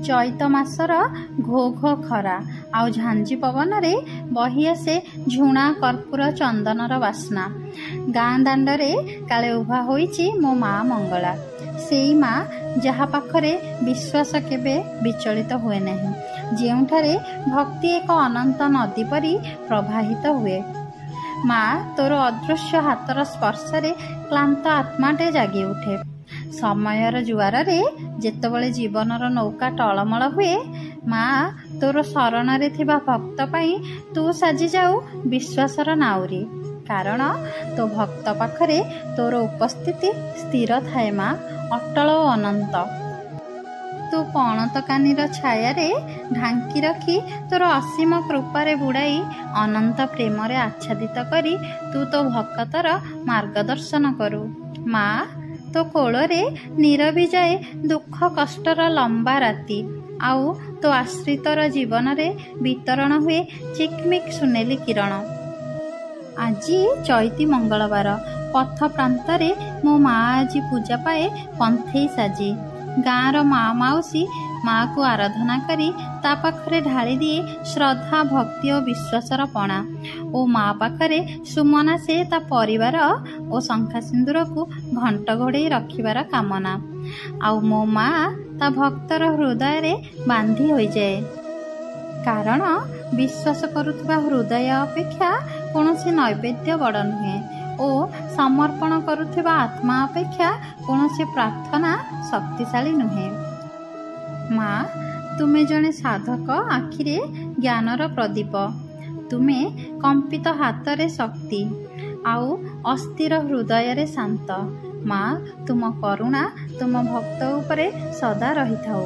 ଚୈତ ମାସର ଘୋ ଘୋ ଖରା ଆଉ ଝାଞ୍ଜି ପବନରେ ବହି ଆସେ ଝୁଣା କର୍ପୂର ଚନ୍ଦନର ବାସ୍ନା। ଗାଁ ଦାଣ୍ଡରେ କାଳେ ଉଭା ହୋଇଛି ମୋ ମା ମଙ୍ଗଳା, ସେଇ ମା ଯାହା ପାଖରେ ବିଶ୍ୱାସ କେବେ ବିଚଳିତ ହୁଏ ନାହିଁ, ଯେଉଁଠାରେ ଭକ୍ତି ଏକ ଅନନ୍ତ ନଦୀ ପରି ପ୍ରବାହିତ ହୁଏ। ମା, ତୋର ଅଦୃଶ୍ୟ ହାତର ସ୍ପର୍ଶରେ କ୍ଳାନ୍ତ ଆତ୍ମାଟେ ଜାଗି ଉଠେ। ସମୟର ଜୁଆରରେ ଯେତେବେଳେ ଜୀବନର ନୌକା ଟଳମଳ ହୁଏ, ମା, ତୋର ଶରଣରେ ଥିବା ଭକ୍ତ ପାଇଁ ତୁ ସାଜିଯାଉ ବିଶ୍ୱାସର ନାଉରୀ। କାରଣ ତୋ ଭକ୍ତ ପାଖରେ ତୋର ଉପସ୍ଥିତି ସ୍ଥିର ଥାଏ ମା, ଅଟଳ ଓ ଅନନ୍ତ। ତୁ ପଣତକାନିର ଛାୟାରେ ଢାଙ୍କି ରଖି ତୋର ଅସୀମ କୃପାରେ ବୁଡ଼ାଇ ଅନନ୍ତ ପ୍ରେମରେ ଆଚ୍ଛାଦିତ କରି ତୁ ତୋ ଭକ୍ତର ମାର୍ଗଦର୍ଶନ କରୁ। ମା, ତୋ କୋଳରେ ନୀରବି ଯାଏ ଦୁଃଖ କଷ୍ଟର ଲମ୍ବା ରାତି, ଆଉ ତୋ ଆଶ୍ରିତର ଜୀବନରେ ବିତରଣ ହୁଏ ଚିକ୍ମିକ୍ ସୁନେଲି କିରଣ। ଆଜି ଚୈତି ମଙ୍ଗଳବାର, ପଥ ପ୍ରାନ୍ତରେ ମୋ ମା ଆଜି ପୂଜା ପାଏ ପନ୍ଥେଇ ସାଜି। ଗାଁର ମା ମାଉସୀ ମାକୁ ଆରାଧନା କରି ତା ପାଖରେ ଢାଳି ଦିଏ ଶ୍ରଦ୍ଧା ଭକ୍ତି ଓ ବିଶ୍ୱାସର ପଣା, ଓ ମା ପାଖରେ ସୁମନା ସେ ତା ପରିବାର ଓ ଶଙ୍ଖା ସିନ୍ଦୁରକୁ ଘଣ୍ଟ ଘୋଡ଼େଇ ରଖିବାର କାମନା। ଆଉ ମୋ ମା ତା ଭକ୍ତର ହୃଦୟରେ ବାନ୍ଧି ହୋଇଯାଏ। କାରଣ ବିଶ୍ୱାସ କରୁଥିବା ହୃଦୟ ଅପେକ୍ଷା କୌଣସି ନୈବେଦ୍ୟ ବଡ଼ ନୁହେଁ, ଓ ସମର୍ପଣ କରୁଥିବା ଆତ୍ମା ଅପେକ୍ଷା କୌଣସି ପ୍ରାର୍ଥନା ଶକ୍ତିଶାଳୀ ନୁହେଁ। ମା, ତୁମେ ଜଣେ ସାଧକ ଆଖିରେ ଜ୍ଞାନର ପ୍ରଦୀପ, ତୁମେ କମ୍ପିତ ହାତରେ ଶକ୍ତି, ଆଉ ଅସ୍ଥିର ହୃଦୟରେ ଶାନ୍ତ। ମା, ତୁମ କରୁଣା ତୁମ ଭକ୍ତ ଉପରେ ସଦା ରହିଥାଉ।